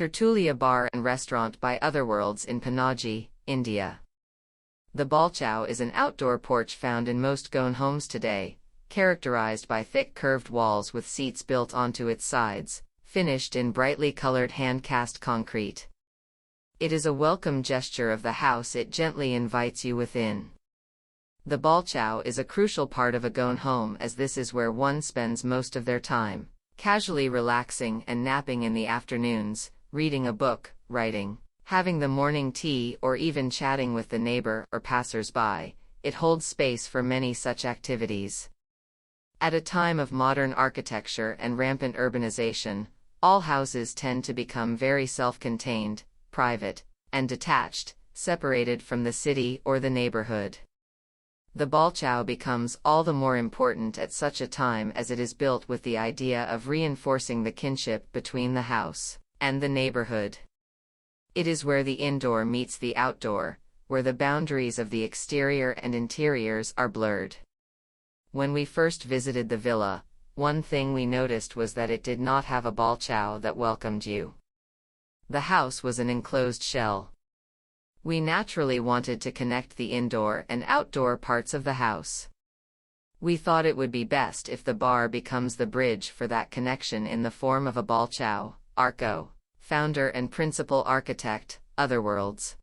Tertulia bar and restaurant by Otherworlds in PANAJI, India. The Balcao is an outdoor porch found in most Goan homes today, characterized by thick curved walls with seats built onto its sides, finished in brightly colored hand-cast concrete. It is a welcome gesture of the house. It gently invites you within. The Balcao is a crucial part of a Goan home, as this is where one spends most of their time, casually relaxing and napping in the afternoons, reading a book, writing, having the morning tea, or even chatting with the neighbor or passersby. It holds space for many such activities. At a time of modern architecture and rampant urbanization, all houses tend to become very self-contained, private, and detached, separated from the city or the neighborhood. The Balcao becomes all the more important at such a time as it is built with the idea of reinforcing the kinship between the house and the neighborhood. It is where the indoor meets the outdoor, where the boundaries of the exterior and interiors are blurred. When we first visited the villa, one thing we noticed was that it did not have a Balcao that welcomed you. The house was an enclosed shell. We naturally wanted to connect the indoor and outdoor parts of the house. We thought it would be best if the bar becomes the bridge for that connection in the form of a Balcao. Archi, founder and principal architect, Otherworlds.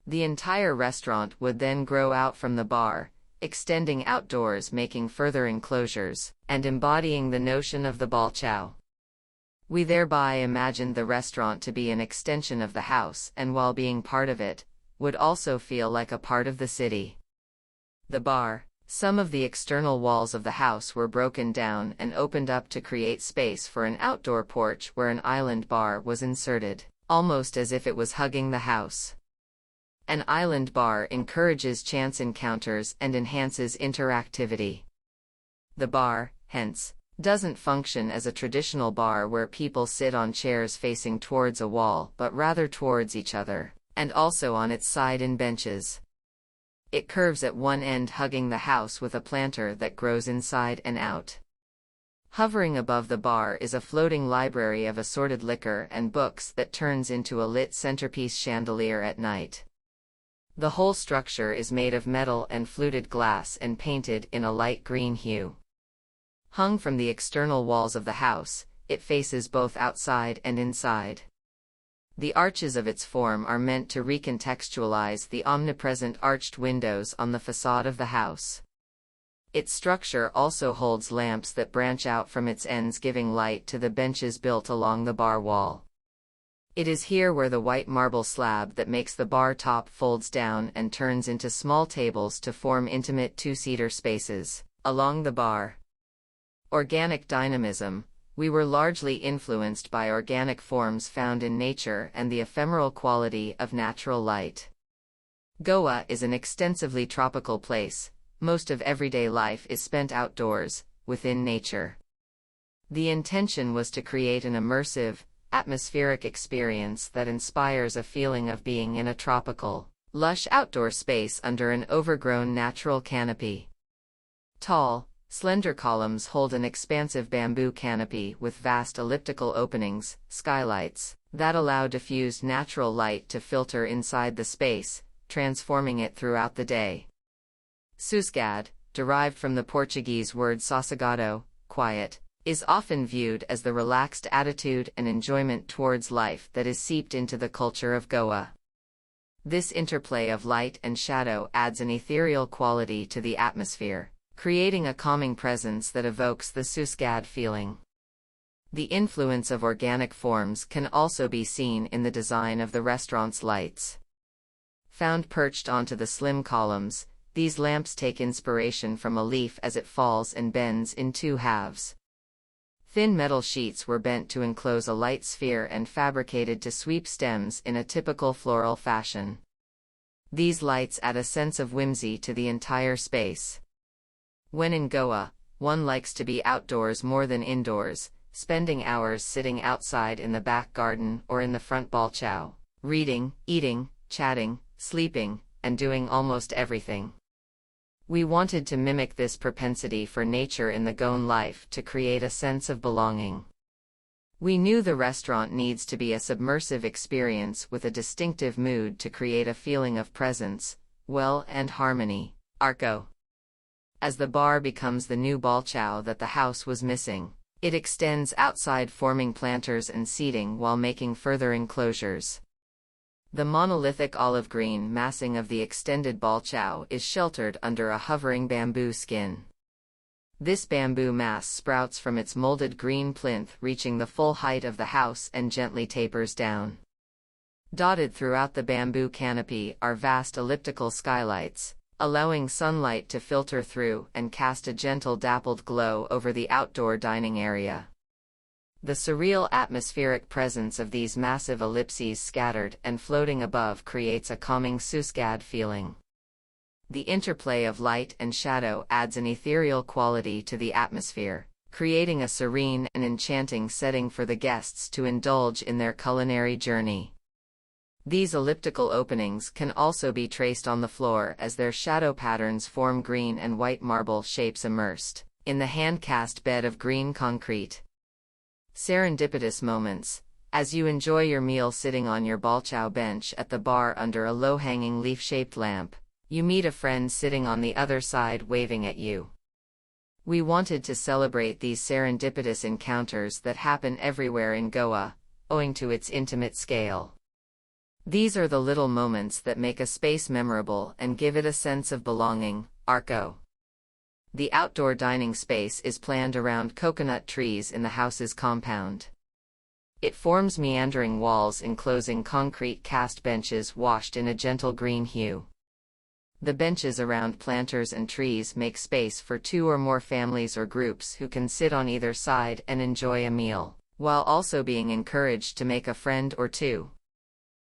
The entire restaurant would then grow out from the bar, extending outdoors, making further enclosures, and embodying the notion of the Balcao. We thereby imagined the restaurant to be an extension of the house, and while being part of it, would also feel like a part of the city. The bar. Some of the external walls of the house were broken down and opened up to create space for an outdoor porch where an island bar was inserted, almost as if it was hugging the house. An island bar encourages chance encounters and enhances interactivity. The bar, hence, doesn't function as a traditional bar where people sit on chairs facing towards a wall, but rather towards each other, and also on its side in benches. It curves at one end, hugging the house with a planter that grows inside and out. Hovering above the bar is a floating library of assorted liquor and books that turns into a lit centerpiece chandelier at night. The whole structure is made of metal and fluted glass and painted in a light green hue. Hung from the external walls of the house, it faces both outside and inside. The arches of its form are meant to recontextualize the omnipresent arched windows on the facade of the house. Its structure also holds lamps that branch out from its ends, giving light to the benches built along the bar wall. It is here where the white marble slab that makes the bar top folds down and turns into small tables to form intimate two-seater spaces along the bar. Organic dynamism. We were largely influenced by organic forms found in nature and the ephemeral quality of natural light. Goa is an extensively tropical place. Most of everyday life is spent outdoors, within nature. The intention was to create an immersive, atmospheric experience that inspires a feeling of being in a tropical, lush outdoor space under an overgrown natural canopy. Tall, slender columns hold an expansive bamboo canopy with vast elliptical openings, skylights, that allow diffused natural light to filter inside the space, transforming it throughout the day. Sossegado, derived from the Portuguese word sossegado, quiet, is often viewed as the relaxed attitude and enjoyment towards life that is seeped into the culture of Goa. This interplay of light and shadow adds an ethereal quality to the atmosphere, creating a calming presence that evokes the Sossegado feeling. The influence of organic forms can also be seen in the design of the restaurant's lights. Found perched onto the slim columns, these lamps take inspiration from a leaf as it falls and bends in two halves. Thin metal sheets were bent to enclose a light sphere and fabricated to sweep stems in a typical floral fashion. These lights add a sense of whimsy to the entire space. When in Goa, one likes to be outdoors more than indoors, spending hours sitting outside in the back garden or in the front Balcao, reading, eating, chatting, sleeping, and doing almost everything. We wanted to mimic this propensity for nature in the Goan life to create a sense of belonging. We knew the restaurant needs to be a submersive experience with a distinctive mood to create a feeling of presence, well, and harmony. Archi. As the bar becomes the new Balcao that the house was missing, it extends outside, forming planters and seating while making further enclosures. The monolithic olive green massing of the extended Balcao is sheltered under a hovering bamboo skin. This bamboo mass sprouts from its molded green plinth, reaching the full height of the house and gently tapers down. Dotted throughout the bamboo canopy are vast elliptical skylights, allowing sunlight to filter through and cast a gentle dappled glow over the outdoor dining area. The surreal atmospheric presence of these massive ellipses scattered and floating above creates a calming Susgad feeling. The interplay of light and shadow adds an ethereal quality to the atmosphere, creating a serene and enchanting setting for the guests to indulge in their culinary journey. These elliptical openings can also be traced on the floor as their shadow patterns form green and white marble shapes immersed in the hand-cast bed of green concrete. Serendipitous moments. As you enjoy your meal sitting on your Balcao bench at the bar under a low-hanging leaf-shaped lamp, you meet a friend sitting on the other side waving at you. We wanted to celebrate these serendipitous encounters that happen everywhere in Goa, owing to its intimate scale. These are the little moments that make a space memorable and give it a sense of belonging. Archi. The outdoor dining space is planned around coconut trees in the house's compound. It forms meandering walls enclosing concrete cast benches washed in a gentle green hue. The benches around planters and trees make space for 2 or more families or groups who can sit on either side and enjoy a meal, while also being encouraged to make a friend or two.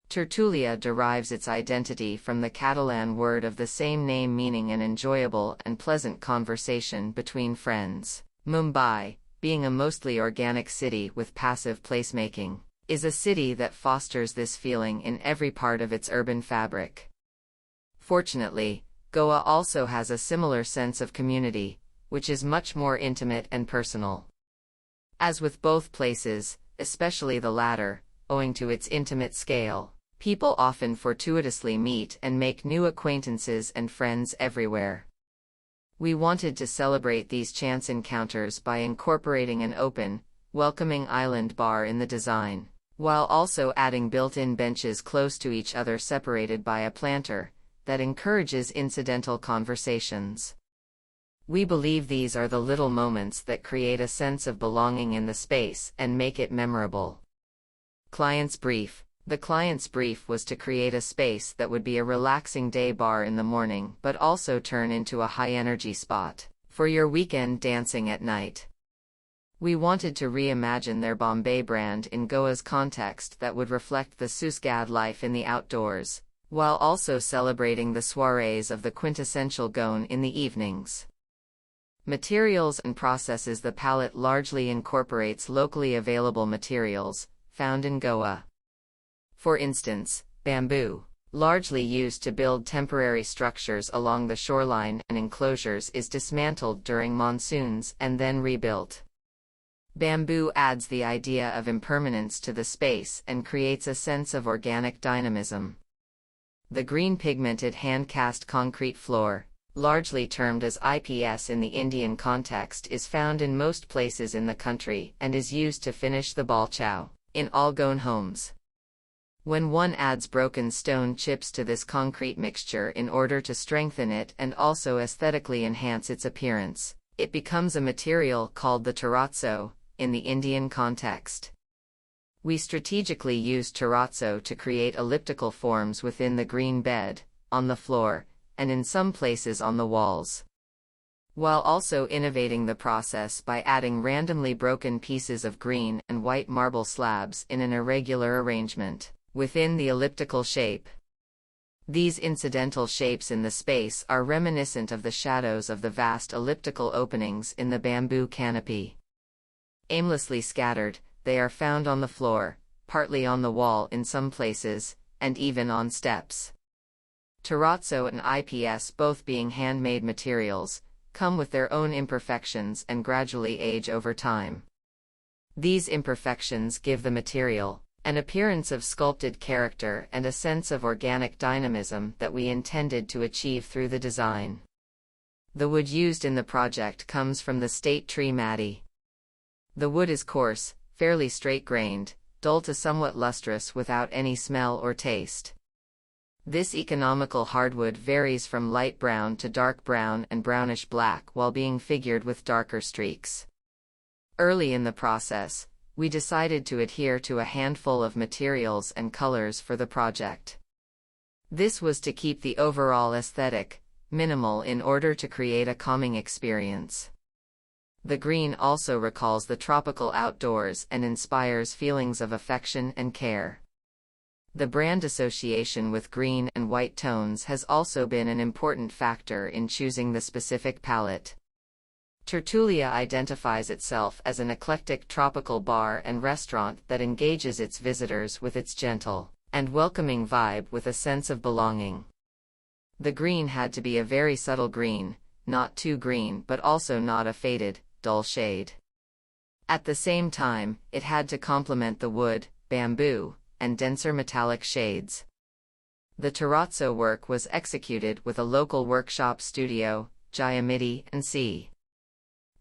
Tertulia derives its identity from the Catalan word of the same name meaning an enjoyable and pleasant conversation between friends. Mumbai, being a mostly organic city with passive placemaking, is a city that fosters this feeling in every part of its urban fabric. Fortunately, Goa also has a similar sense of community, which is much more intimate and personal. As with both places, especially the latter, owing to its intimate scale, people often fortuitously meet and make new acquaintances and friends everywhere. We wanted to celebrate these chance encounters by incorporating an open, welcoming island bar in the design, while also adding built-in benches close to each other separated by a planter that encourages incidental conversations. We believe these are the little moments that create a sense of belonging in the space and make it memorable. Client's brief. The client's brief was to create a space that would be a relaxing day bar in the morning but also turn into a high-energy spot for your weekend dancing at night. We wanted to reimagine their Bombay brand in Goa's context that would reflect the Susgad life in the outdoors, while also celebrating the soirees of the quintessential Goan in the evenings. Materials and processes. The palette largely incorporates locally available materials found in Goa. For instance, bamboo, largely used to build temporary structures along the shoreline and enclosures, is dismantled during monsoons and then rebuilt. Bamboo adds the idea of impermanence to the space and creates a sense of organic dynamism. The green pigmented hand-cast concrete floor, largely termed as IPS in the Indian context, is found in most places in the country and is used to finish the Balcao in all Goan homes. When one adds broken stone chips to this concrete mixture in order to strengthen it and also aesthetically enhance its appearance, it becomes a material called the terrazzo in the Indian context. We strategically used terrazzo to create elliptical forms within the green bed, on the floor, and in some places on the walls, while also innovating the process by adding randomly broken pieces of green and white marble slabs in an irregular arrangement within the elliptical shape. These incidental shapes in the space are reminiscent of the shadows of the vast elliptical openings in the bamboo canopy. Aimlessly scattered, they are found on the floor, partly on the wall in some places, and even on steps. Terrazzo and IPS, both being handmade materials, come with their own imperfections and gradually age over time. These imperfections give the material an appearance of sculpted character and a sense of organic dynamism that we intended to achieve through the design. The wood used in the project comes from the state tree Mati. The wood is coarse, fairly straight-grained, dull to somewhat lustrous without any smell or taste. This economical hardwood varies from light brown to dark brown and brownish black while being figured with darker streaks. Early in the process, we decided to adhere to a handful of materials and colors for the project. This was to keep the overall aesthetic minimal in order to create a calming experience. The green also recalls the tropical outdoors and inspires feelings of affection and care. The brand association with green and white tones has also been an important factor in choosing the specific palette. Tertulia identifies itself as an eclectic tropical bar and restaurant that engages its visitors with its gentle and welcoming vibe with a sense of belonging. The green had to be a very subtle green, not too green but also not a faded, dull shade. At the same time, it had to complement the wood, bamboo, and denser metallic shades. The terrazzo work was executed with a local workshop studio, Giamatti and C.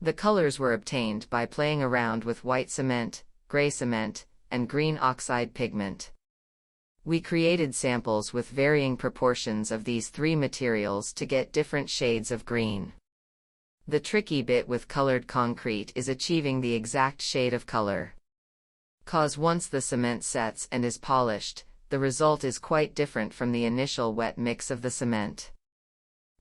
The colors were obtained by playing around with white cement, gray cement, and green oxide pigment. We created samples with varying proportions of these three materials to get different shades of green. The tricky bit with colored concrete is achieving the exact shade of color. 'Cause once the cement sets and is polished, the result is quite different from the initial wet mix of the cement.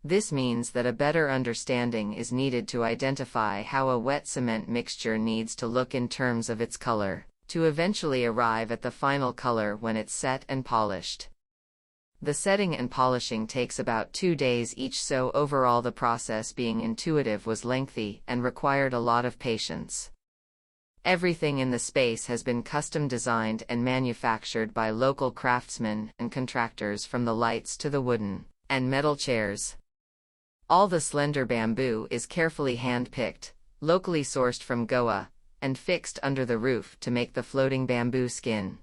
This means that a better understanding is needed to identify how a wet cement mixture needs to look in terms of its color, to eventually arrive at the final color when it's set and polished. The setting and polishing takes about 2 days each, so overall the process, being intuitive, was lengthy and required a lot of patience. Everything in the space has been custom designed and manufactured by local craftsmen and contractors, from the lights to the wooden and metal chairs. All the slender bamboo is carefully hand-picked, locally sourced from Goa, and fixed under the roof to make the floating bamboo skin.